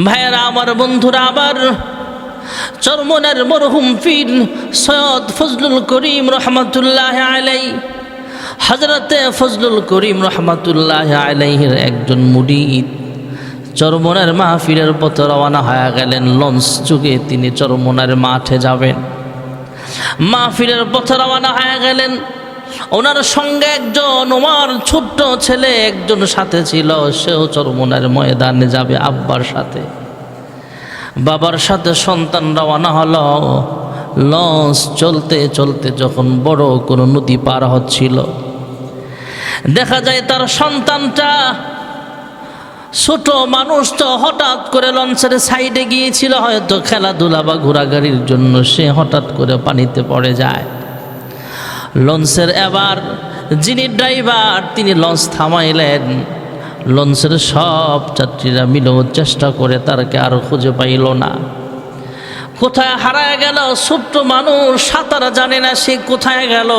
ভাইয়েরা আমার, বন্ধুরা আমার, চরমনের মরহুম পীর সৈয়দ ফজলুল করিম রহমাতুল্লাহ আলাই, হযরতে ফজলুল করিম রহমাতুল্লাহ আলাইহির একজন মুরিদ চরমনের মাহফিলের পথে রওনা হয়ে গেলেন। লঞ্চ যুগে তিনি চরমনের মাঠে যাবেন। মাহফিলের পথে রওনা হয়ে গেলেন। ওনার সঙ্গে একজন ওমার ছোট্ট ছেলে একজন সাথে ছিল, সেও চরমনের ময়দানে যাবে আব্বার সাথে। বাবার সাথে সন্তান রওনা হলো। লঞ্চ চলতে চলতে যখন বড় কোনো নদী পার হচ্ছিল, দেখা যায় তার সন্তানটা, ছোট মানুষ তো, হঠাৎ করে লঞ্চের সাইডে গিয়েছিল হয়তো খেলাধুলা বা ঘোরাঘুরির জন্য, সে হঠাৎ করে পানিতে পড়ে যায়। লঞ্চের এবার যিনি ড্রাইভার তিনি লঞ্চ থামাইলেন। লঞ্চের সব যাত্রীরা মিলেও চেষ্টা করে তারকে আর খুঁজে পাইল না। কোথায় হারায় গেল? ছোট্ট মানুষ, সাঁতার জানে না, সে কোথায় গেল?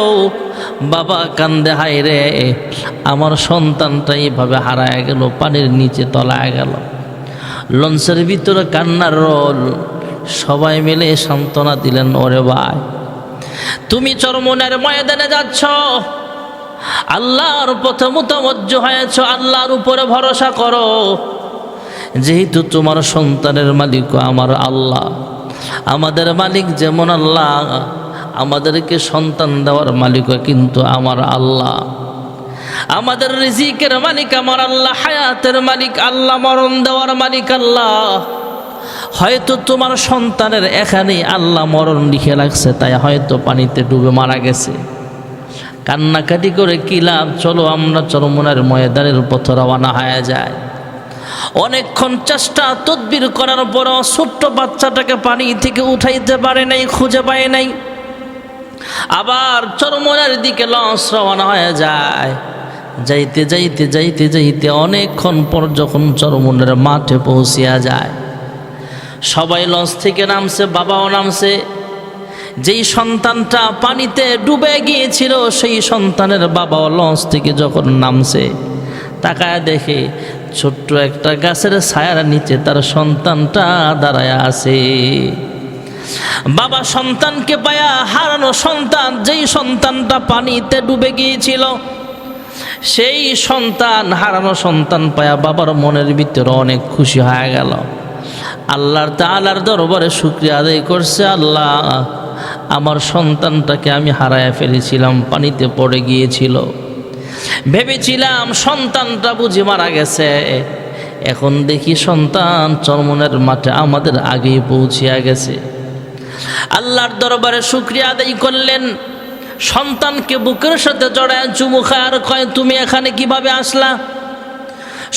বাবা কান্দে, হায় রে, আমার সন্তানটা এইভাবে হারায় গেল, পানির নিচে তলায় গেল। লঞ্চের ভিতরে কান্নার রোল। সবাই মিলে সান্ত্বনা দিলেন, ওরে ভাই, তুমি চরমনের ময়দানে যাচ্ছ, আল্লাহর পথে মুতাওয়াজ্জহ হয়েছ, আল্লাহর উপরে ভরসা করো। যেহেতু তোমার সন্তানের মালিক আমার আল্লাহ, আমাদের মালিক যেমন আল্লাহ, আমাদেরকে সন্তান দেওয়ার মালিক কিন্তু আমার আল্লাহ, আমাদের রিজিকের মালিক আমার আল্লাহ, হায়াতের মালিক আল্লাহ, মরণ দেওয়ার মালিক আল্লাহ। হয়তো তোমার সন্তানের এখানেই আল্লাহ মরণ লিখে রাখছে, তাই হয়তো পানিতে ডুবে মারা গেছে। কান্নাকাটি করে কি লাভ? চলো আমরা চরমনের ময়দানের পথে রওনা হয়ে যায়। অনেকক্ষণ চেষ্টা তদবির করার পরও ছোট্ট বাচ্চাটাকে পানি থেকে উঠাইতে পারে নাই, খুঁজে পায় নাই। আবার চরমনের দিকে লঞ্চ রওনা হয়ে যায়। যাইতে যাইতে যাইতে যাইতে অনেকক্ষণ পর যখন চরমনের মাঠে পৌঁছিয়া যায়, সবাই লঞ্চ থেকে নামছে, বাবাও নামছে। যেই সন্তানটা পানিতে ডুবে গিয়েছিল সেই সন্তানের বাবাও লঞ্চ থেকে যখন নামছে, তাকায় দেখে ছোট্ট একটা গাছের ছায়ার নিচে তার সন্তানটা দাঁড়ায় আছে। বাবা সন্তানকে পায়া, হারানো সন্তান, যেই সন্তানটা পানিতে ডুবে গিয়েছিল, সেই সন্তান, হারানো সন্তান পায়া বাবার মনের ভিতরে অনেক খুশি হয়ে গেল। আল্লাহর তাআলার দরবারে শুকরিয়া আদায় করছে, আল্লাহ, আমার সন্তানটাকে আমি হারায় ফেলেছিলাম, পানিতে পড়ে গিয়েছিল। ভেবেছিলাম সন্তানটা বুঝি মারা গেছে, এখন দেখি সন্তান চরমনের মাঠে আমাদের আগেই পৌঁছিয়া গেছে। আল্লাহর দরবারে শুকরিয়া আদায় করলেন। সন্তানকে বুকের সাথে জড়ায় চুমু খায় আর কয়, তুমি এখানে কিভাবে আসলা?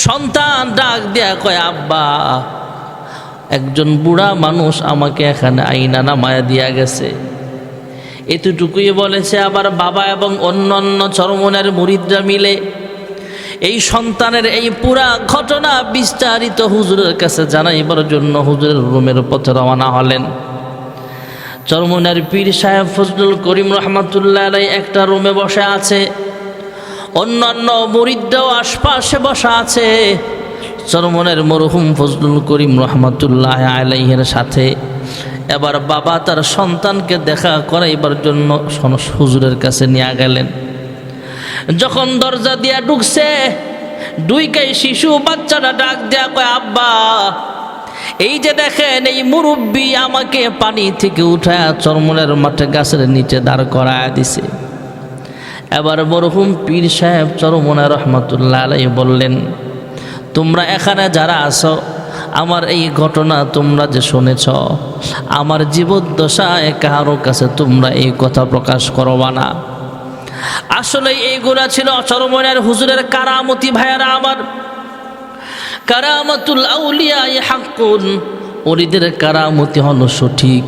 সন্তান ডাক দিয়া কয়, আব্বা, একজন বুড়া মানুষ আমাকে এখানে আইনা নামায়া দিয়া গেছে। এতটুকুই বলেছে। আবার বাবা এবং অন্যান্য চরমনের মুরিদরা মিলে এই সন্তানের এই পুরা ঘটনা বিস্তারিত হুজুরের কাছে জানাইবার জন্য হুজুরের রুমের পথে রওনা হলেন। চরমনের পীর সাহেব ফজলুল করিম রহমাতুল্লাহ আলাইহি একটা রুমে বসে আছে, অন্যান্য মুরিদরাও আশপাশে বসা আছে। চরমনের মরহুম ফজলুল করিম রহমাতুল্লাহ আলাইহির সাথে এবার বাবা তার সন্তানকে দেখা করাইবার জন্য হুজুরের কাছে নিয়ে গেলেন। যখন দরজা দিয়া ঢুকছে, দুইকাই শিশু বাচ্চাটা ডাক দেয়া কয়, আব্বা, এই যে দেখেন এই মুরব্বী আমাকে পানি থেকে উঠায় চরমনের মাঠে গাছের নিচে দাঁড় করায় দিছে। এবার মরহুম পীর সাহেব চরমনের রহমাতুল্লাহ আলাইহি বললেন, তোমরা এখানে যারা আছো, আমার এই ঘটনা তোমরা যে শুনেছ, আমার জীবদ্দশায় কারো কাছে তোমরা এই কথা প্রকাশ করবা না। আসলে এইগুলা ছিল চরমনের হুজুরের কারামতি। ভাইয়ারা আমার, কারামাতুল আউলিয়া হাক্কুন, ওলিদের কারামতি হলো সঠিক,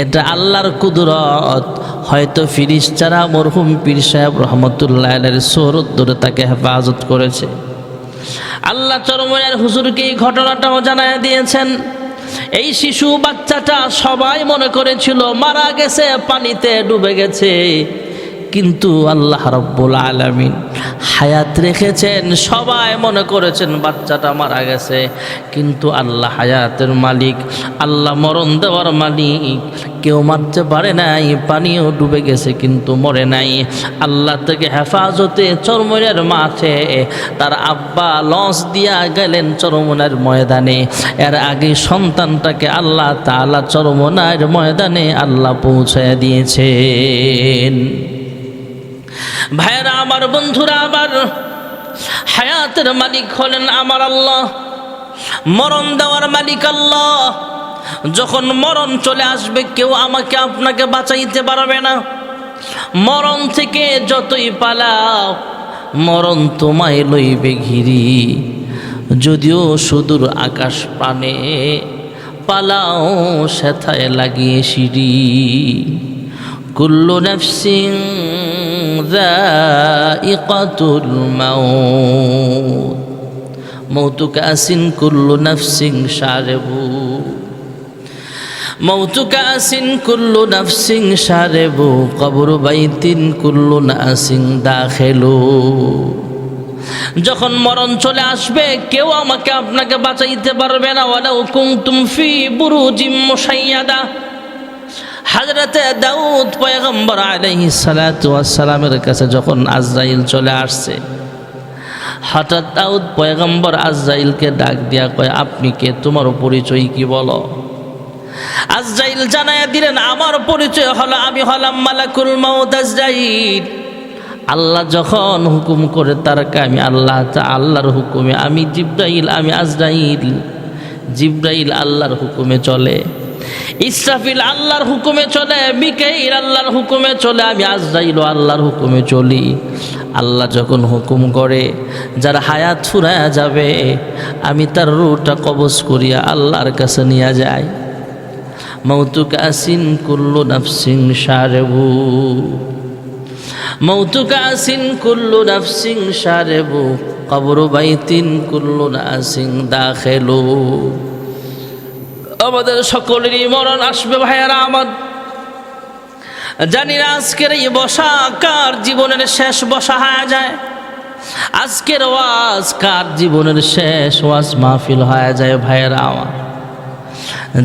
এটা আল্লাহর কুদরত। হয়তো ফিরিস্তারা মরহুম পীর সাহেব রহমতুল্লাহ আলাইহির সুরত ধরে তাকে হেফাজত করেছে। আল্লাহ চরমনের হুজুরকে এই ঘটনাটাও জানায় দিয়েছেন। এই শিশু বাচ্চাটা সবাই মনে করেছিল মারা গেছে, পানিতে ডুবে গেছে, কিন্তু আল্লাহ রাব্বুল আলামিন হায়াত রেখেছেন। সবাই মনে করেছেন বাচ্চাটা মারা গেছে, কিন্তু আল্লাহ হায়াতের মালিক, আল্লাহ মরণ দেওয়ার মালিক। কেউ মারতে পারে নাই, পানিও ডুবে গেছে কিন্তু মরে নাই। আল্লাহ থেকে হেফাজতে চরমনের মাঠে তার আব্বা লঞ্চ দিয়া গেলেন চরমনের ময়দানে। এর আগে সন্তানটাকে আল্লাহ তাআলা চরমনের ময়দানে আল্লাহ পৌঁছায় দিয়েছেন। ভাইরা আমার, বন্ধুরা আমার, হায়াতের মালিক হলেন আমার আল্লাহ, মরণ দেওয়ার মালিক আল্লাহ। যখন মরণ চলে আসবে কেউ আমাকে আপনাকে বাঁচাইতে পারবে না। মরণ থেকে যতই পালাও মরণ তোমায় লইবে ঘিরি। যদিও সুদূর আকাশ পানে পালাও সেথায় লাগিয়ে সিঁড়ি। কুল্লু নাফসিন যায়িকাতুল মাউত মৌতুকা আসিন কুল্লু নাফসিন শারিবু মৌতুকা আসিন কুল্লু নাফসিন শারিবু কবরু বাইতিন কুল্লু নাসিন দাখিলু। যখন মরণ চলে আসবে কেউ আমাকে আপনাকে বাঁচাইতে পারবে না। ওয়ালাউ কুনতুম ফি বুরুজিম মুশাইয়াদা। হযরতে দাউদ পয়গম্বর আলাইহিস সালাতু ওয়াস সালামের কাছে যখন আজরাইল চলে আসছে, হঠাৎ দাউদ পয়গম্বর আজরাইলকে ডাক দিয়া কয়, আপনি কে? তোমার পরিচয় কি বলো? আজরাইল জানায়া দিলেন, আমার পরিচয় হলো আমি হলাম মালাকুল মাউত আজরাইল। আল্লাহ যখন হুকুম করে তারকে আমি আল্লাহর হুকুমে, আমি জিব্রাইল, আমি আজরাইল। জিব্রাইল আল্লাহর হুকুমে চলে, ইসরাফিল আল্লাহর হুকুমে চলে, মিকাইল আল্লাহর হুকুমে চলে, আমি আজরাইল আল্লাহর হুকুমে চলি। আল্লাহ যখন হুকুম করে যার হায়াত ফুরায়া যাবে আমি তার রূহটা কবজ করিয়া আল্লাহর কাছে নিয়ে যাই। মৌতুকা আসিন কুল্লু নাফসিন শারিবু মৌতুকা আসিন কুল্লু নাফসিন শারিবু কবরু বাইতিন কুল্লু নাসিন দাখিলু। আমাদের সকলেরই মরণ আসবে ভাইয়ারা আমার। জানি না আজকের এই বসা কার জীবনের শেষ বসা হয়ে যায়, আজকের ওয়াজ কার জীবনের শেষ ওয়াজ মাহফিল হয়ে যায় ভাইয়ারা আমার।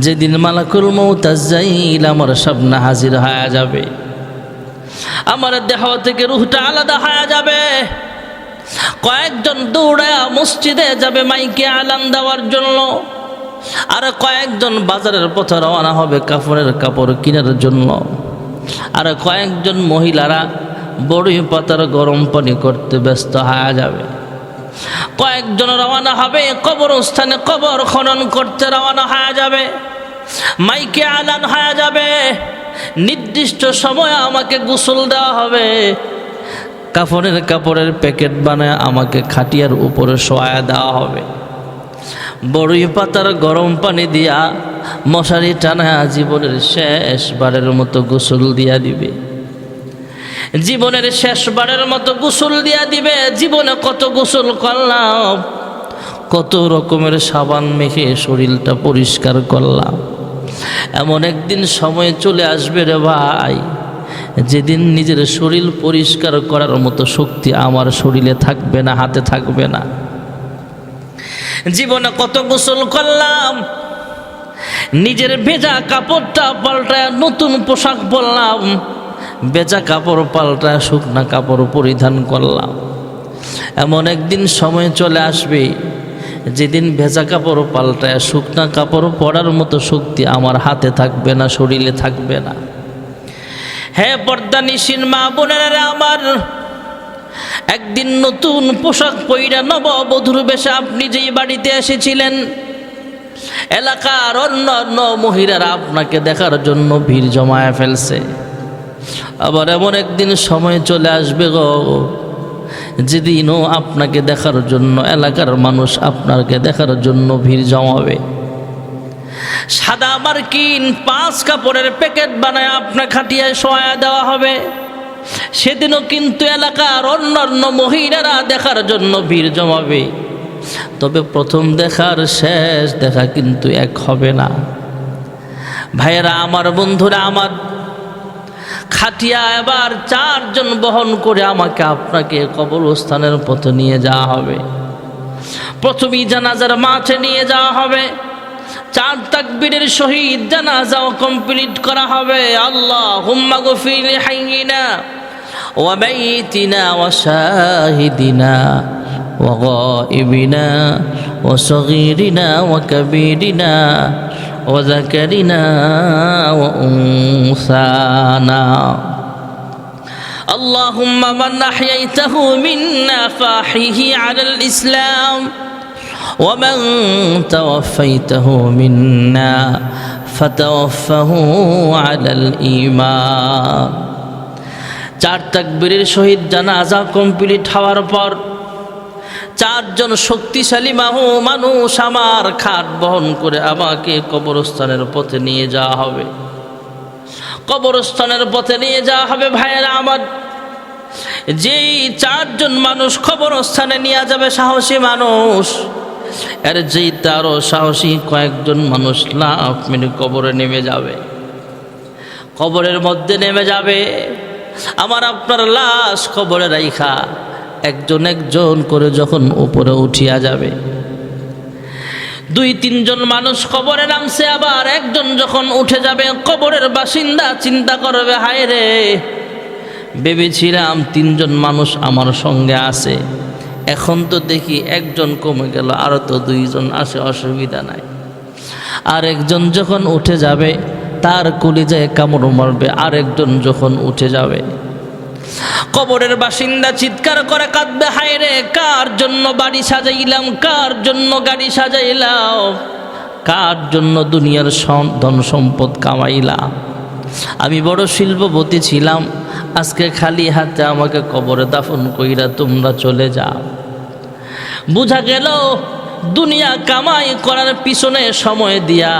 যেদিন মালাকুল মউত আজরাইল আমার সামনে হাজির হয়ে যাবে, আমার দেহ থেকে রূহটা আলাদা হয়ে যাবে। কয়েকজন দৌড়ায়া মসজিদে যাবে মাইকে আলান দেওয়ার জন্য, আর কয়েকজন বাজারের পথে রওনা হবে কাপড়ের কাপড় কেনার জন্য, আর কয়েকজন মহিলারা বড়ই পাতার গরম পানি করতে ব্যস্ত হয়ে যাবে। কয়েকজন রওনা হবে কবরস্থানে কবর খনন করতে রওনা হয়ে যাবে। মাইকে আলান হয়ে যাবে, নির্দিষ্ট সময় আমাকে গোসল দেওয়া হবে, কাপড়ের প্যাকেট বানায় আমাকে খাটিয়ার উপরে শোয়া দেওয়া হবে, বড়ই পাতার গরম পানি দিয়া মশারি টানা জীবনের শেষবারের মতো গোসল দিয়া দিবে। জীবনের শেষবারের মতো গোসল দিয়া দিবে। জীবনে কত গোসল করলাম, কত রকমের সাবান মেখে শরীরটা পরিষ্কার করলাম। এমন একদিন সময় চলে আসবে রে ভাই, যেদিন নিজের শরীর পরিষ্কার করার মতো শক্তি আমার শরীরে থাকবে না, হাতে থাকবে না। জীবনে কত গোসল করলাম, নিজের ভেজা কাপড়টা পাল্টায় নতুন পোশাক পরলাম, ভেজা কাপড় পাল্টায় শুকনা কাপড় পরিধান করলাম। এমন একদিন সময় চলে আসবে যেদিন ভেজা কাপড় পাল্টায় শুকনা কাপড় পরার মতো শক্তি আমার হাতে থাকবে না, শরীরে থাকবে না। হে পর্দানিশীন মা বোনেরা আমার, একদিন নতুন পোশাক পইরা নববধূর বেশে আপনি যেই বাড়িতে এসেছিলেন, এলাকার অন্যান্য মহিলারা আপনাকে দেখার জন্য ভিড় জমায়ে ফেলছে। আবার এমন একদিন সময় চলে আসবে গো, যেদিনও আপনাকে দেখার জন্য এলাকার মানুষ আপনাকে দেখার জন্য ভিড় জমাবে। সাদা মার্কিন 5 কাপড়ের প্যাকেট বানায় আপনার খাটিয়ায় শোয়া দেওয়া হবে। সেদিনও কিন্তু এলাকার অন্যান্য মহিলারা দেখার জন্য ভিড় জমাবে। তবে প্রথম দেখার শেষ দেখা কিন্তু এক হবে না। ভাইয়েরা আমার, বন্ধুরা আমার, খাটিয়া এবার 4 জন বহন করে আমাকে আপনাকে কবরস্থানের পথে নিয়ে যাওয়া হবে। প্রথমেই জানাজার মাঠে নিয়ে যাওয়া হবে, 4 তাকবীরের সহিত জানাজাও কমপ্লিট করা হবে। আল্লাহুম্মা গফির লিহাইয়িনা ওয়া মাইয়িতিনা ওয়া শাহিদিনা ওয়া গায়িবিনা ওয়া সগীরিনা ওয়া কাবীরিনা ওয়া যাকারিনা ওয়া উনসানা। আল্লাহুম্মা মান আহইয়াইতাহু মিন্না ফাহিহি আলাল ইসলাম ومن توفيته منا فتوفه على الإيمان। 4 তাকবীরের শহীদ জানাজা কমপ্লিট হওয়ার পর 4 জন শক্তিশালী মানুষ আমার খাট বহন করে আমাকে কবরস্থানের পথে নিয়ে যাওয়া হবে। কবরস্থানের পথে নিয়ে যাওয়া হবে ভাইয়েরা আমার। যেই 4 জন মানুষ কবরস্থানে নিয়ে যাবে সাহসী মানুষ, এর যেই তারও সাহসী কয়েকজন মানুষ লাফ মেরে কবরে নেমে যাবে। কবরের মধ্যে নেমে যাবে, আমার আপনার লাশ কবরে রাইখা একজন একজন করে যখন উপরে উঠিয়া যাবে, 2-3 জন মানুষ কবরে নামছে, আবার একজন যখন উঠে যাবে কবরের বাসিন্দা চিন্তা করবে, হায় রে ভেবেছিলাম 3 জন মানুষ আমার সঙ্গে আছে, এখন তো দেখি একজন কমে গেল, আরও তো 2 জন আসে, অসুবিধা নাই। আর একজন যখন উঠে যাবে তার কলিজায় কামড় মারবে, আরেকজন যখন উঠে যাবে কবরের বাসিন্দা চিৎকার করে কাঁদবে, হায় রে কার জন্য বাড়ি সাজাইলাম, কার জন্য গাড়ি সাজাইলাম, কার জন্য দুনিয়ার ধন সম্পদ কামাইলাম। আমি বড় শিল্পপতি ছিলাম, আজকে খালি হাতে আমাকে কবরে দাফন কইরা তোমরা চলে যাও। বুঝা গেল দুনিয়া কামাই করার পিছনে সময় দিয়া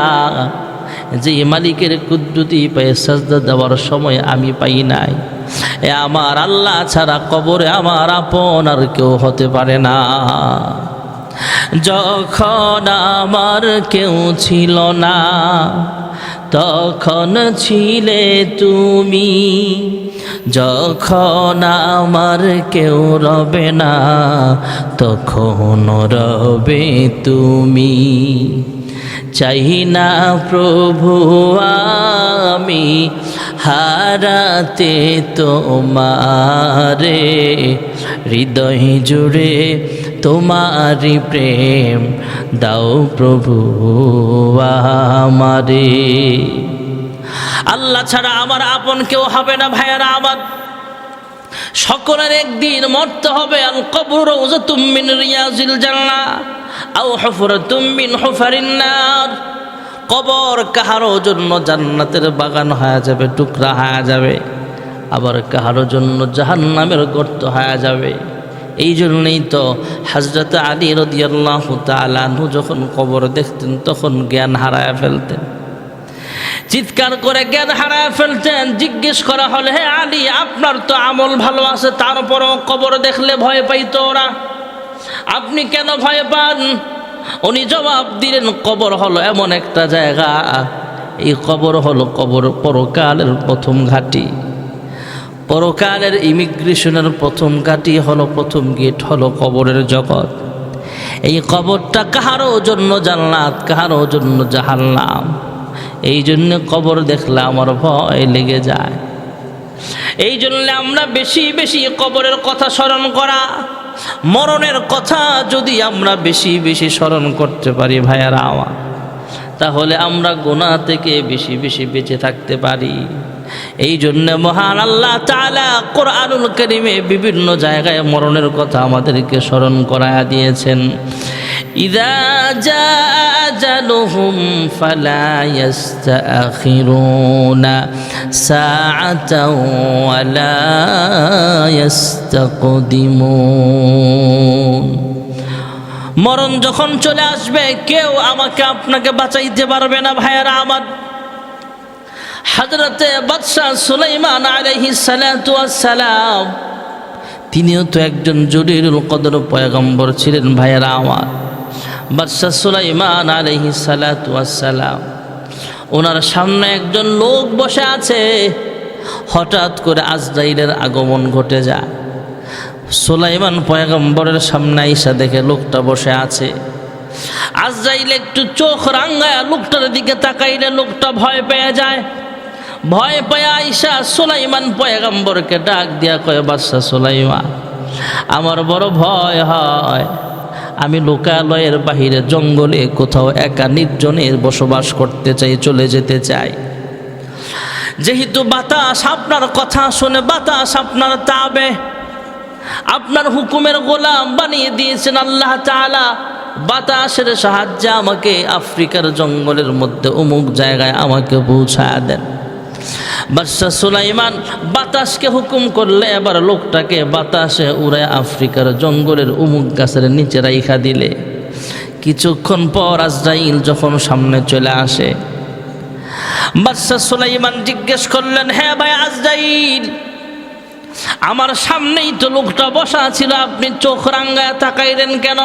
যে মালিকের কুদরতি পায়ে সাজদা দেওয়ার সময় আমি পাই নাই। এ আমার আল্লাহ ছাড়া কবরে আমার আপন আর কেউ হতে পারে না। যখন আমার কেউ ছিল না তখন ছিলে তুমি, যখন আমার কেউ রবে না তখন রবে তুমি। চাই না প্রভু আমি হারাতে তোমারে, হৃদয় জুড়ে তোমারি প্রেম দাও প্রভু আমারে। আল্লাহ ছাড়া আমার আপন কেউ হবে না ভাইয়ারা আমার। সকলের একদিন মরতে হবে। আল কবর রাউযাতুম মিন রিয়াজিল জান্নাহ আও হুফরাতুম মিন হুফারিন নার। কবর কাহারো জন্য জান্নাতের বাগান হয়ে যাবে, টুকরা হয়ে যাবে, আবার কাহারো জন্য জাহান্নামের গর্ত হয়ে যাবে। এই জন্যই তো হযরত আলী রাদিয়াল্লাহু তাআলা আনহু যখন কবর দেখতেন তখন জ্ঞান হারায় ফেলতেন, চিৎকার করে জ্ঞান হারায় ফেলতেন। জিজ্ঞেস করা হলে, হে আলী আপনার তো আমল ভালো আছে, তারপরও কবর দেখলে ভয় পাইতো ওরা, আপনি কেন ভয় পান? উনি জবাব দিলেন, কবর হলো এমন একটা জায়গা, এই কবর হলো কবর পরকালের প্রথম ঘাঁটি, পরকালের ইমিগ্রেশনের প্রথম ঘাঁটি হলো, প্রথম গেট হলো কবরের জগৎ। এই কবরটা কাহারও জন্য জান্নাত, কাহারও জন্য জাহান্নাম। এই জন্য কবর দেখলে আমার ভয় লেগে যায়। এই জন্য আমরা বেশি বেশি কবরের কথা স্মরণ করা, মরণের কথা যদি আমরা বেশি বেশি স্মরণ করতে পারি ভাইয়ারা আমার, তাহলে আমরা গুনাহ থেকে বেশি বেশি বেঁচে থাকতে পারি। এই জন্য মহান আল্লাহ তাআলা কোরআনুল কারীমে বিভিন্ন জায়গায় মরণের কথা আমাদেরকে স্মরণ করায়া দিয়েছেন। ইযা জাআ আজালুহুম ফালা ইস্তাখিরুনা সাআতাও ওয়ালা ইস্তাকদিমুন। মরণ যখন চলে আসবে কেউ আমাকে আপনাকে বাঁচাইতে পারবে না ভাইয়ারা আমার। হযরতে বাদশাহ সুলাইমান আলাইহিস সালাতু ওয়াস সালাম, তিনিও তো একজন জলিলুল কদর পয়গম্বর ছিলেন ভাইয়ারা আমার। বাদশাহ সুলাইমান আলাইহিস সালাতু ওয়াস সালাম, ওনার সামনে একজন লোক বসে আছে, হঠাৎ করে আজরাইলের আগমন ঘটে যায়। সুলাইমান পয়গম্বরের সামনে আইসা দেখে লোকটা বসে আছে। আজরাইল একটু চোখ রাঙ্গায়া লোকটার দিকে তাকাইলে লোকটা ভয় পেয়ে যায়। ভয় পেয়ে আইসা সুলাইমান পয়গম্বরকে ডাক দিয়া কয়, বাদশা সুলাইমান, আমার বড় ভয় হয়, আমি লোকালয়ের বাহিরে জঙ্গলে কোথাও একা নির্জনে বসবাস করতে চাই, চলে যেতে চাই। যেহেতু বাতাস আপনার কথা শুনে, বাতাস আপনার তাবে, আপনার হুকুমের গোলাম বানিয়ে দিয়েছেন আল্লাহ তাআলা, বাতাসের সাহায্যে আমাকে আফ্রিকার জঙ্গলের মধ্যে অমুক জায়গায় আমাকে পৌঁছায় দেন। বাদশা সুলাইমান বাতাসকে হুকুম করলে এবার লোকটাকে বাতাসে উড়ায় আফ্রিকার জঙ্গলের অমুক গাছের নিচে রাইখা দিলে। কিছুক্ষণ পর আজরাইল যখন সামনে চলে আসে, বাদশা সুলাইমান জিজ্ঞেস করলেন, হ্যাঁ ভাই আজরাইল, আমার সামনেই তো লোকটা বসা ছিল, আপনি চোখ রাঙ্গায় তাকাইলেন কেন?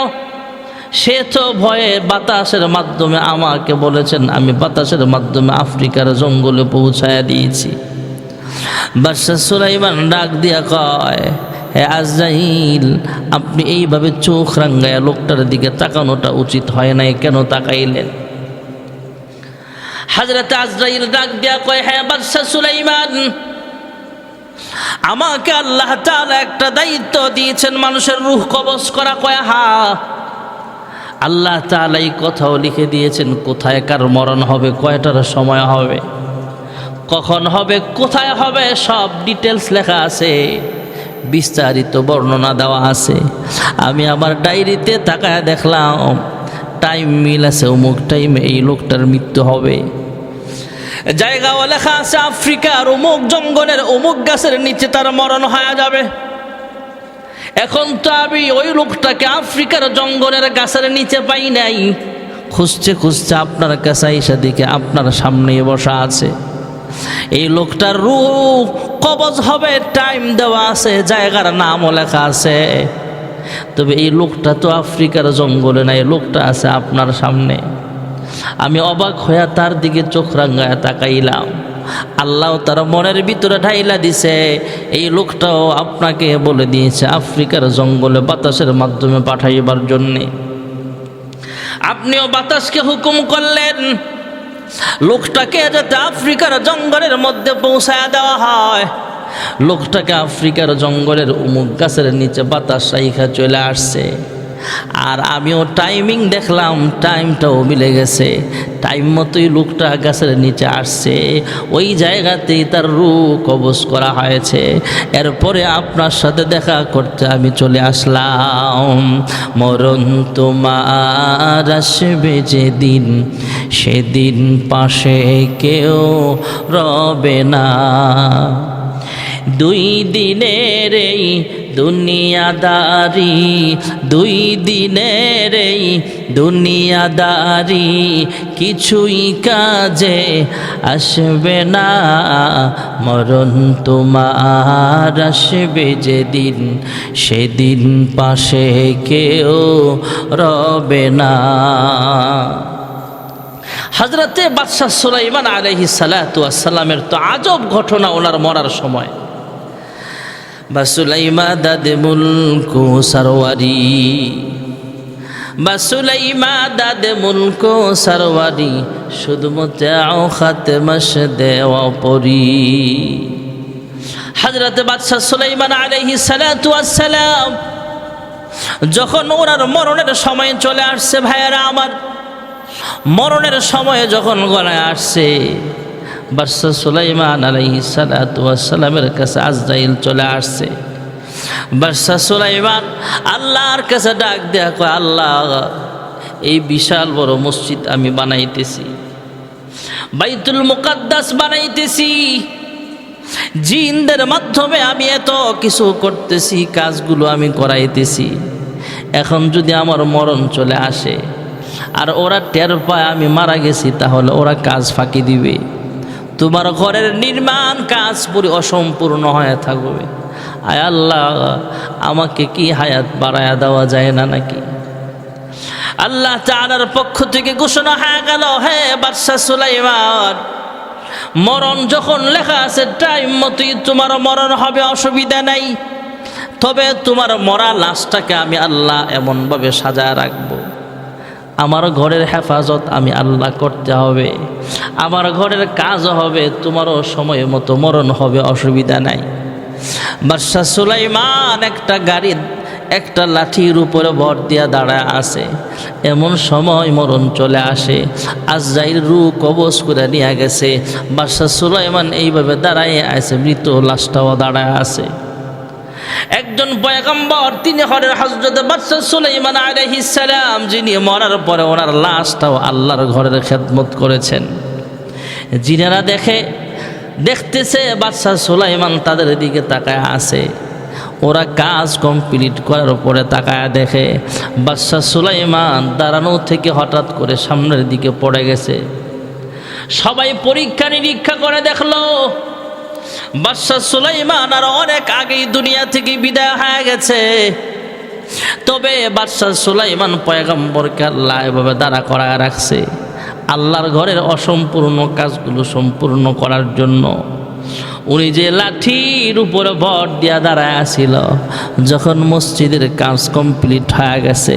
সে তো ভয়ে বাতাসের মাধ্যমে আমাকে বলেছেন, আমি বাতাসের মাধ্যমে আফ্রিকার জঙ্গলে পৌঁছায় দিয়েছি। বাদশা সুলাইমান ডাক দিয়া কয়, হে আজরাইল, আপনি এইভাবে চোখ রাঙ্গায়া লোকটার দিকে তাকানোটা উচিত হয় নাই, কেন তাকাইলেন? হযরত আজরাইল ডাক দিয়া কয়, হ্যাঁ বাদশা সুলাইমান, আমাকে আল্লাহ তাআলা একটা দায়িত্ব দিয়েছেন, মানুষের রূহ কবজ করা। কয়, হ্যাঁ, আল্লাহ তাআলা এই কথাও লিখে দিয়েছেন কোথায় কার মরণ হবে, কয়টার সময় হবে, কখন হবে, কোথায় হবে, সব ডিটেলস লেখা আছে, বিস্তারিত বর্ণনা দেওয়া আছে। আমি আমার ডায়েরিতে তাকায় দেখলাম টাইম মিল আছে, অমুক টাইমে এই লোকটার মৃত্যু হবে। জায়গাও লেখা আছে আফ্রিকার অমুক জঙ্গলের অমুক গাছের নিচে তার মরণ হয়ে যাবে। এখন তো আমি ওই লোকটাকে আফ্রিকার জঙ্গলের গাছের নিচে পাই নাই, খুঁজতে খুঁজতে আপনার কাছে এসে দেখে আপনার সামনে বসা আছে। এই লোকটার রূহ কবজ হবে, টাইম দেওয়া আছে, জায়গার নামও লেখা আছে, তবে এই লোকটা তো আফ্রিকার জঙ্গলে নাই, লোকটা আছে আপনার সামনে। আমি অবাক হইয়া তার দিকে চোখ রাঙ্গায়া তাকাইলাম। আল্লাহ তার মনের ভিতরে ঢাইলা দিছে, এই লোকটাও আপনাকে বলে দিয়েছে আফ্রিকার জঙ্গলে বাতাসের মাধ্যমে পাঠাইবার জন্যে। আপনিও বাতাসকে হুকুম করলেন লোকটাকে যাতে আফ্রিকার জঙ্গলের মধ্যে পৌঁছায় দেওয়া হয়। লোকটাকে আফ্রিকার জঙ্গলের অমুক গাছের নিচে বাতাস রাইখা চলে আসছে। আর আমিও টাইমিং দেখলাম, টাইমটাও মিলে গেছে, টাইম মতোই লোকটা গাছের নিচে আসছে, ওই জায়গাতেই তার রূহ কবজ করা হয়েছে। এরপরে আপনার সাথে দেখা করতে আমি চলে আসলাম। মরণ তোমার আসবে যেদিন, সেদিন পাশে কেউ রবে না। দুই দিনের এই দুনিয়াদারি, দুই দিনের এই দুনিয়াদারি কিছুই কাজে আসবে না। মরণ তোমার আসবে যেদিন, সেদিন পাশে কেউ রবে না। হযরতে বাদশা সুলাইমান আলাইহিস সালাতু ওয়াস সালামের তো আজব ঘটনা ওনার মরার সময়। বা সুলাইমা দাদে মুলকো সরওয়ারি, বা সুলাইমা দাদে মুলকো সরওয়ারি, শুধুমতে আও খাতে মশদে ওপরি। হযরতে বাদশা সুলাইমান আলাইহিস সালাতু ওয়াস সালাম যখন ওনার মরণের সময় চলে আসছে, ভাইয়েরা আমার, মরণের সময় যখন গলায় আসছে, বাদশা সুলাইমান আলাইহিস সালাতু ওয়াস সালামের কাছে আজরাইল চলে আসছে। বাদশা সুলাইমান আল্লাহর কাছে ডাক দেয়া কয়, আল্লাহ, এই বিশাল বড় মসজিদ আমি বানাইতেছি, বাইতুল মুকাদ্দাস বানাইতেছি, জিনদের মাধ্যমে আমি এত কিছু করতেছি, কাজগুলো আমি করাইতেছি। এখন যদি আমার মরণ চলে আসে আর ওরা টের পায় আমি মারা গেছি, তাহলে ওরা কাজ ফাঁকি দিবে, তোমার ঘরের নির্মাণ কাজ পুরো অসম্পূর্ণ হয়ে থাকবে। আয় আল্লাহ, আমাকে কি হায়াত বাড়ায়া দেওয়া যায় না নাকি? আল্লাহ তাআলার পক্ষ থেকে ঘোষণা হয়ে গেল, হে বাদশা সুলাইমান, মরণ যখন লেখা আছে টাইম মতোই তোমার মরণ হবে, অসুবিধা নাই। তবে তোমার মরা লাশটাকে আমি আল্লাহ এমনভাবে সাজায় রাখবো, আমার ঘরের হেফাজত আমি আল্লাহ করতে হবে, আমার ঘরের কাজ হবে, তোমারও সময় মতো মরণ হবে, অসুবিধা নাই। বাদশা সুলাইমান একটা গাড়ি একটা লাঠির উপরে ভর দিয়া দাঁড়ায় আছে, এমন সময় মরণ চলে আসে। আজরাইল রূহ কবজ করে নিয়ে গেছে, বাদশা সুলাইমান এইভাবে দাঁড়ায় আছে, মৃত লাশটাও দাঁড়ায় আছে। একজন পয়গম্বর তিনি হলেন হযরত বাদশা সুলাইমান আলাইহিস সালাম, যিনি মরার পরে ওনার লাশটাও আল্লাহর ঘরের খেদমত করেছেন। জিনেরা দেখতেছে বাদশা সুলাইমান তাদের দিকে তাকায় আছে, ওরা কাজ কমপ্লিট করার পরে তাকায় দেখে বাদশা সুলাইমান দাঁড়ানো থেকে হঠাৎ করে সামনের দিকে পড়ে গেছে। সবাই পরীক্ষা নিরীক্ষা করে দেখলো বাদশা সুলাইমান আর অনেক আগেই দুনিয়া থেকে বিদায় হয়ে গেছে। তবে বাদশা সুলাইমান পয়গম্বরকে আল্লাহ এভাবে দাঁড়া করায় রাখছে আল্লাহর ঘরের অসম্পূর্ণ কাজগুলো সম্পূর্ণ করার জন্য। উনি যে লাঠির উপরে ভর দিয়া দাঁড়ায় আসিল, যখন মসজিদের কাজ কমপ্লিট হয়ে গেছে,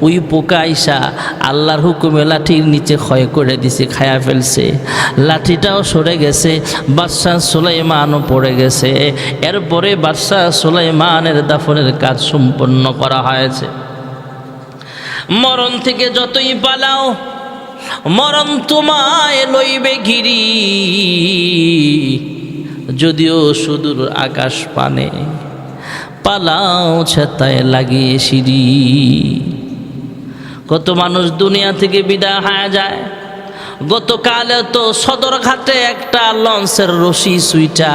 ওই পোকা আইসা আল্লাহর হুকুমে লাঠির নিচে ক্ষয় করে দিছে, খায়া ফেলছে। লাঠিটাও সরে গেছে, বাদশা সুলাইমানও পড়ে গেছে। এরপরে বাদশা সুলাইমানের দাফনের কাজ সম্পন্ন করা হয়েছে। মরণ থেকে যতই পালাও মরণ তোমায় লইবে ঘিরি, যদিও সুদূর আকাশ পানে পালাও ছেতায় লাগিয়ে সিঁড়ি। কত মানুষ দুনিয়া থেকে বিদায় হয়ে যায়। গতকালে তো সদরঘাটে একটা লঞ্চের রশি সুইটা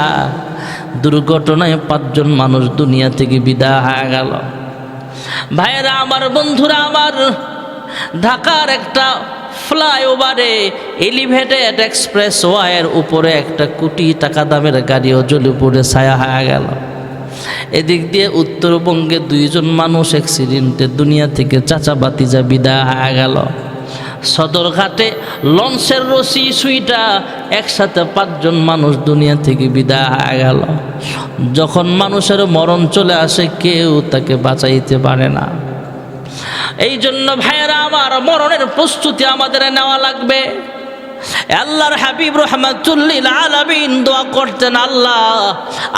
দুর্ঘটনায় 5 জন মানুষ দুনিয়া থেকে বিদায় হয়ে গেল। ভাইয়েরা আমার, বন্ধুরা আমার, ঢাকার একটা ফ্লাইওভারে এলিভেটেড এক্সপ্রেস ওয়াইয়ের উপরে একটা কোটি টাকা দামের গাড়িও জ্বলে পড়ে ছায়া হয়ে গেল। এদিক দিয়ে উত্তরবঙ্গে 2 জন মানুষ অ্যাক্সিডেন্টে দুনিয়া থেকে চাচা বাতিজা বিদায় হয়ে গেল। সদরঘাটে লঞ্চের রশি সুইটা একসাথে 5 জন মানুষ দুনিয়া থেকে বিদায় হয়ে গেল। যখন মানুষের মরণ চলে আসে কেউ তাকে বাঁচাইতে পারে না। এই জন্য ভাইয়েরা আমার, মরণের প্রস্তুতি আমাদের নেওয়া লাগবে। আল্লাহর হাবিব রাহমাতুল্লিল আলামিন দোয়া করতেন, আল্লাহ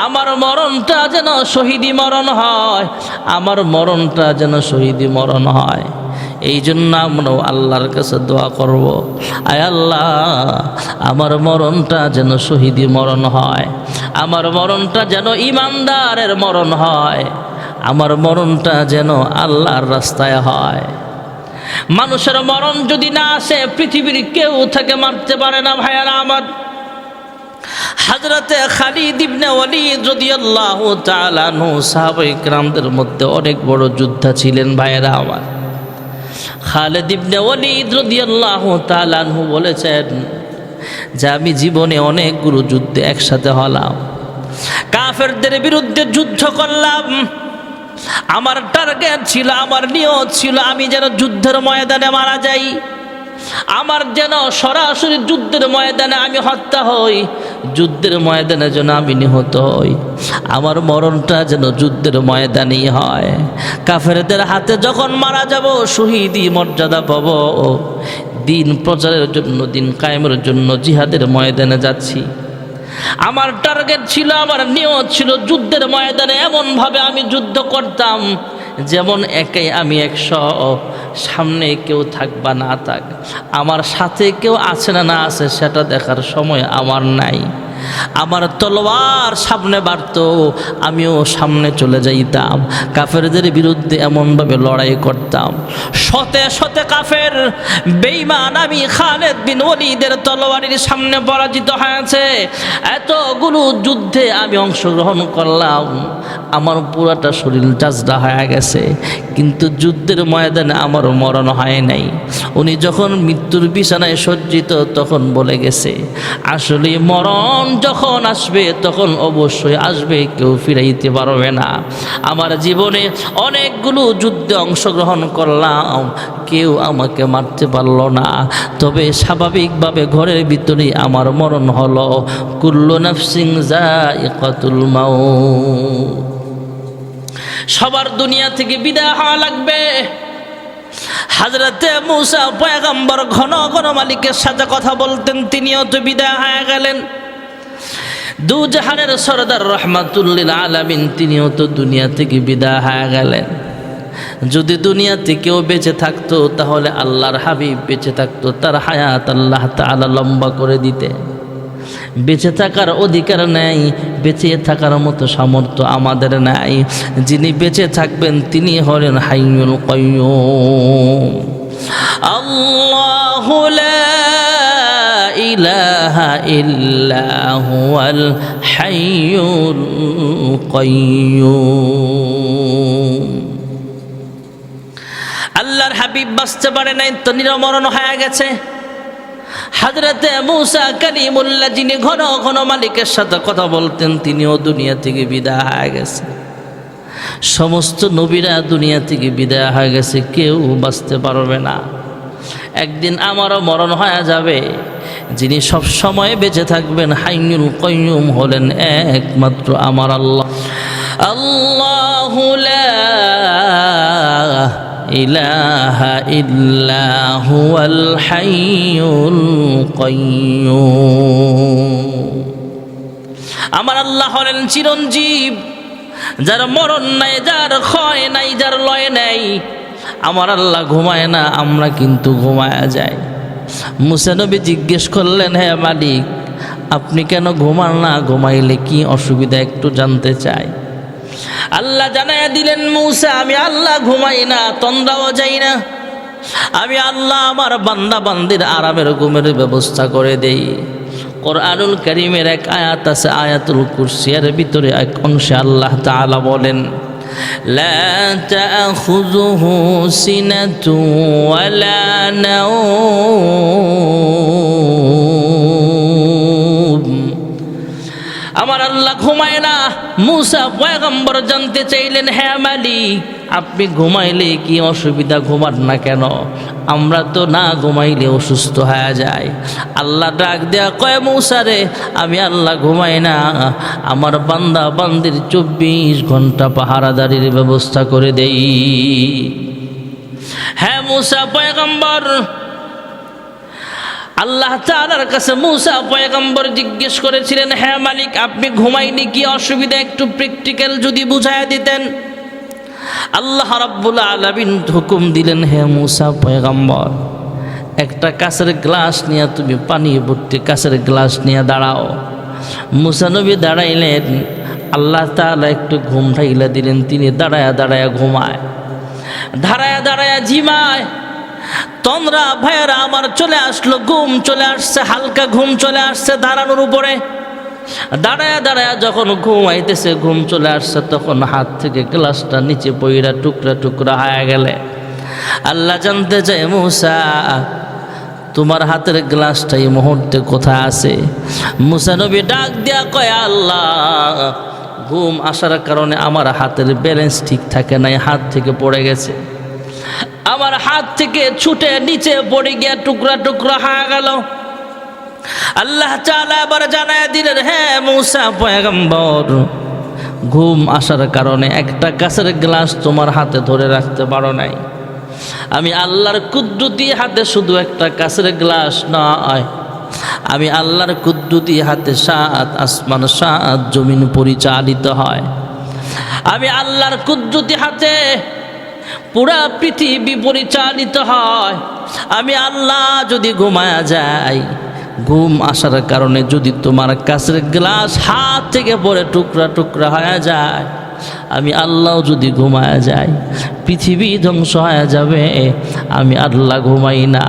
আমার মরণটা যেন শহীদি মরণ হয়, আমার মরণটা যেন শহীদি মরণ হয়। এই জন্য আমরাও আল্লাহর কাছে দোয়া করব, আয় আল্লাহ আমার মরণটা যেন শহীদি মরণ হয়, আমার মরণটা যেন ইমানদারের মরণ হয়, আমার মরণটা যেন আল্লাহর রাস্তায় হয়। মানুষের মরণ যদি না আসে পৃথিবীর কেউ তাকে মারতে পারে না। ভাইয়ারা আমার, হযরতে খালিদ ইবনে ওয়ালিদ রাদিয়াল্লাহু তাআলা আনহু সাহাবায়ে কিরামদের মধ্যে অনেক বড় যোদ্ধা ছিলেন। ভাইয়ারা আমার, খালিদ ইবনে ওয়ালিদ রাদিয়াল্লাহু তাআলা আনহু বলেছেন যে আমি জীবনে অনেকগুলো যুদ্ধে একসাথে হলাম, কাফেরদের বিরুদ্ধে যুদ্ধ করলাম। আমার টার্গেট ছিল, আমার নিয়ত ছিল আমি যেন যুদ্ধের ময়দানে মারা যাই, আমার যেন সরাসরি যুদ্ধের ময়দানে আমি হত্যা হই, যুদ্ধের ময়দানে যেন আমি নিহত হই, আমার মরণটা যেন যুদ্ধের ময়দানেই হয়। কাফেরদের হাতে যখন মারা যাব শহীদি মর্যাদা পাব, দিন প্রচারের জন্য, দিন কায়েমের জন্য জিহাদের ময়দানে যাচ্ছি। আমার টার্গেট ছিল, আমার নিয়ত ছিল যুদ্ধের ময়দানে এমনভাবে আমি যুদ্ধ করতাম যেমন একাই আমি 100, সামনে কেউ থাকবা না থাক, আমার সাথে কেউ আছে না না আছে সেটা দেখার সময় আমার নাই। আমার তলোয়ার সামনে বাড়তো, আমিও সামনে চলে যাইতাম, কাফেরদের বিরুদ্ধে এমনভাবে লড়াই করতাম। শতে শতে কাফের বেঈমান আমি খালিদ বিন ওয়ালিদের তলোয়ারের সামনে পরাজিত হয়েছে। এতগুলো যুদ্ধে আমি অংশগ্রহণ করলাম, আমার পুরাটা শরীর জাজরা হয়ে গেছে, কিন্তু যুদ্ধের ময়দানে আমার মরণ হয় নাই। উনি যখন মৃত্যুর বিছানায় সজ্জিত তখন বলে গেছে, আসলে মরণ মরণ যখন আসবে তখন অবশ্যই আসবে, কেউ ফিরাইতে পারবে না। আমার জীবনে অনেকগুলো যুদ্ধে অংশগ্রহণ করলাম, কেউ আমাকে মারতে পারল না, তবে স্বাভাবিকভাবে ঘরের ভিতরেই আমার মরণ হলো। কুল্লু নাফসিন যায়িকাতুল মাউত। সবার দুনিয়া থেকে বিদায় হওয়া লাগবে। হযরতে মূসা পয়গম্বর ঘন ঘন মালিকের সাথে কথা বলতেন, তিনিও তো বিদায় হয়ে গেলেন। দু জাহানের সরদার রাহমাতুল লিল আলামিন, তিনিও তো দুনিয়া থেকে বিদায় হয়ে গেলেন। যদি দুনিয়াতে কেউ বেঁচে থাকতো তাহলে আল্লাহর হাবিব বেঁচে থাকতো, তার হায়াত আল্লাহ তাআলা লম্বা করে দিতে। বেঁচে থাকার অধিকার নেই, বেঁচে থাকার মতো সামর্থ্য আমাদের নাই। যিনি বেঁচে থাকবেন তিনি হলেন হাইয়ুল কাইয়্যুম। আল্লাহু লা ইলাহা ইল্লা হুয়াল হাইয়ুল কাইয়্যুম। আল্লাহর হাবিব বাঁচতে পারে নাই তো নিরমরণ হয়ে গেছে। হযরতে মূসা কালিমুল্লাহ, যিনি ঘন ঘন মালিকের সাথে কথা বলতেন, তিনিও দুনিয়া থেকে বিদায় হয়ে গেছে। সমস্ত নবীরা দুনিয়া থেকে বিদায় হয়ে গেছে, কেউ বাঁচতে পারবে না। একদিন আমারও মরণ হয়ে যাবে। যিনি সব সময় বেঁচে থাকবেন হাইয়ুল কাইয়্যুম হলেন একমাত্র আমার আল্লাহ। আল্লাহু লা ইলাহা ইল্লা হুয়াল হাইয়ুল কাইয়্যুম। আমার আল্লাহ হলেন চিরঞ্জীব, যার মরণ নাই, যার ক্ষয় নাই, যার লয় নাই। আমার আল্লাহ ঘুমায় না, আমরা কিন্তু ঘুমায়া যাই। মূসা নবী জিজ্ঞেস করলেন, হে মালিক, আপনি কেন ঘুমান না? ঘুমাইলে কি অসুবিধা একটু জানতে চাই। আল্লাহ জানায়া দিলেন, মূসা, আমি আল্লাহ ঘুমাই না, তন্দ্রাও যাই না। আমি আল্লাহ আমার বান্দা বান্দির আরামের ঘুমের ব্যবস্থা করে দেই। কোরআনুল কারীমের এক আয়াত আছে, আয়াতুল কুরসির ভিতরে এক অংশে আল্লাহ তাআলা বলেন, লা তাখুযুহু সিনাতুন ওয়ালা নাওম। আমার আল্লাহ ঘুমায় না। মূসা পয়গম্বর জানতে চাইলেন, হে মালিক, আপনি ঘুমাইলে কি অসুবিধা? ঘুমান না কেন? আমরা তো না ঘুমাইলে অসুস্থ হয়ে যায়। আল্লাহ ডাক দেয়া কয়, মূসা রে, আমি আল্লাহ ঘুমাই না, আমার বান্দা বান্দির 24 ঘন্টা পাহারাদারির ব্যবস্থা করে দেই। হ্যাঁ মূসা পয়গম্বর, আল্লাহ তাআলার কাছে মূসা পয়গম্বর জিজ্ঞেস করেছিলেন, হ্যাঁ মালিক, আপনি ঘুমাইনি কি অসুবিধা? একটু প্র্যাকটিক্যাল যদি বুঝায়া দিতেন। আল্লাহ রাব্বুল আলামিন হুকুম দিলেন, হে মূসা পয়গম্বর, একটা কাঁচের গ্লাস নিয়ে তুমি পানি ভর্তি কাঁচের গ্লাস নিয়ে দাঁড়াও। মূসা নবী দাঁড়াইলেন, আল্লাহ তাআলা একটু ঘুম ঢাইলা দিলেন, তিনি দাঁড়ায়া দাঁড়ায়া ঘুমায়, দাঁড়ায়া দাঁড়ায়া ঝিমায়। তোমরা ভাইয়েরা আমার চলে আসলো, ঘুম চলে আসছে, হালকা ঘুম চলে আসছে দাঁড়ানোর উপরে। দাঁড়ায়া দাঁড়ায়া যখন ঘুমাইতেছে, ঘুম চলে আসছে, তখন হাত থেকে গ্লাসটা নিচে পইরা টুকরা টুকরা হয়ে গেলে আল্লাহ জানতে চায়, মূসা, তোমার হাতের গ্লাসটা এই মুহূর্তে কোথায় আছে? মূসা নবী ডাক দিয়া কয়, আল্লাহ, ঘুম আসার কারণে আমার হাতের ব্যালেন্স ঠিক থাকে নাই, হাত থেকে পড়ে গেছে। আমার হাত থেকে ছুটে নিচে পড়ে গিয়া টুকরা টুকরা হয়ে গেল। আল্লাহ তাআলা আবার জানায়া দিলেন, হ্যাঁ মূসা পয়গম্বর, ঘুম আসার কারণে একটা কাঁচের গ্লাস তোমার হাতে ধরে রাখতে পারো নাই। আমি আল্লাহর কুদরতি হাতে শুধু একটা কাঁচের গ্লাস নয়, আমি আল্লাহর কুদরতি হাতে 7 আসমান 7 জমিন পরিচালিত হয়। আমি আল্লাহর কুদরতি হাতে পুরা পৃথিবী পরিচালিত হয়। আমি আল্লাহ যদি ঘুমায়া যাই, ঘুম আসার কারণে যদি তোমার কাছের গ্লাস হাত থেকে পড়ে টুকরা টুকরা হয়ে যায়, আমি আল্লাহ যদি ঘুমায়া যাই, পৃথিবী ধ্বংস হয়ে যাবে। আমি আল্লাহ ঘুমাই না,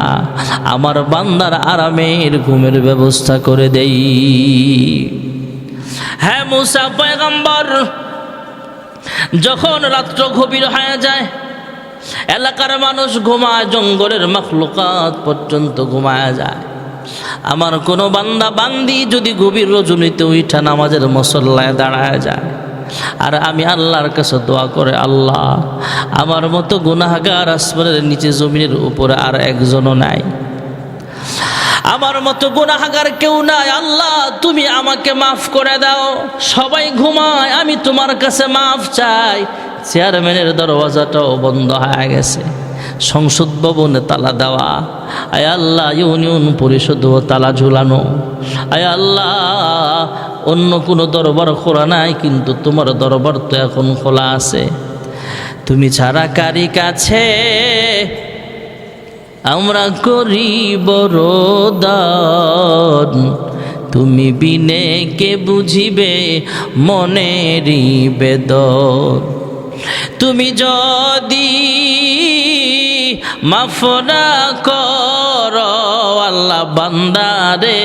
আমার বান্দার আরামের ঘুমের ব্যবস্থা করে দেই। হ্যাঁ মূসা পয়গম্বর, যখন রাত্র গভীর হয়ে যায়, এলাকার মানুষ ঘুমায়, জঙ্গলের মাখলুকাত পর্যন্ত ঘুমায়া যায়। আমার কোনো বান্দা বান্দি যদি গভীর রজনীতে উঠা নামাজের মুসল্লায় দাঁড়ায় যায় আর আমি আল্লাহর কাছে দোয়া করে, আল্লাহ আমার মতো গুনাহগার আসমানের নিচে জমিনের উপরে আর একজনও নাই, আমার মতো গুনাহগার কেউ নাই, আল্লাহ তুমি আমাকে মাফ করে দাও। সবাই ঘুমায়, আমি তোমার কাছে মাফ চাই। চেয়ারম্যানের দরওয়াজাটাও বন্ধ হয়ে গেছে, সংসদ ভবনে তালা দেওয়া, আয় আল্লাহ ইউনিয়ন পরিষদও তালা ঝুলানো, আয় আল্লাহ অন্য কোনো দরবার খোলা নাই, কিন্তু তোমার দরবার তো এখন খোলা আছে। তুমি ছাড়া কারি কাছে আমরা করি বরদান, তুমি বিনে কে বুঝিবে মনেরই বেদন। তুমি যদি মাফ না করো আল্লাহ বান্দারে,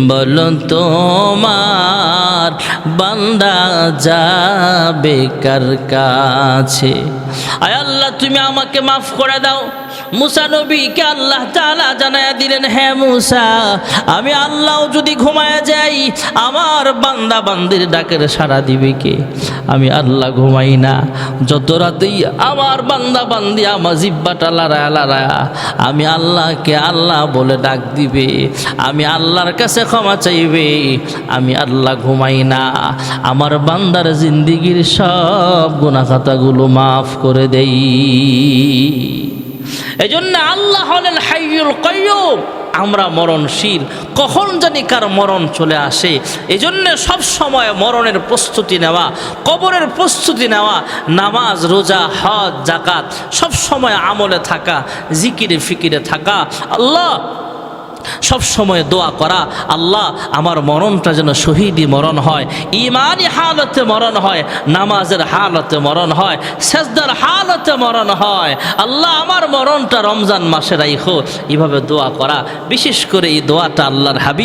বলো তোমার বান্দা যাবে কার কাছে। আয় আল্লাহ তুমি আমাকে মাফ করে দাও। মুসা নবীকে আল্লাহ তাআলা জানায়া দিলেন, হ্যাঁ মুসা, আমি আল্লাহ যদি ঘুমায় যাই আমার বান্দা বান্দির ডাকের সাড়া দিবে কে? আমি আল্লাহ ঘুমাই না, যত রাতেই আমার বান্দা বান্দি আমার জিব্বাটা লড়ায়া লড়ায়া আমি আল্লাহকে আল্লাহ বলে ডাক দিবে, আমি আল্লাহর কাছে ক্ষমা চাইবে, আমি আল্লাহ ঘুমাই না। আমার বান্দার জিন্দিগির সব গুনাহ খাতাগুলো মাফ করে দেই। এই জন্য আল্লাহ হলেন হাইয়ুল কাইয়্যুম, আমরা মরণশীল, কখন জানি কার মরণ চলে আসে। এই জন্যে সবসময় মরণের প্রস্তুতি নেওয়া, কবরের প্রস্তুতি নেওয়া, নামাজ রোজা হজ যাকাত সবসময় আমলে থাকা, জিকিরে ফিকিরে থাকা, আল্লাহ সব সময় দোয়া করা, আল্লাহ আমার মরণটা যেন শহীদি মরণ হয়, ইমানি হালতে মরণ হয়, নামাজের হালতে মরণ হয়, সেজদার হালতে মরণ হয়। আল্লাহ আমার মরণটা রমজান মাসে রাইখো, এভাবে দোয়া করা। বিশেষ করে এই দোয়াটা আল্লাহর হাবিব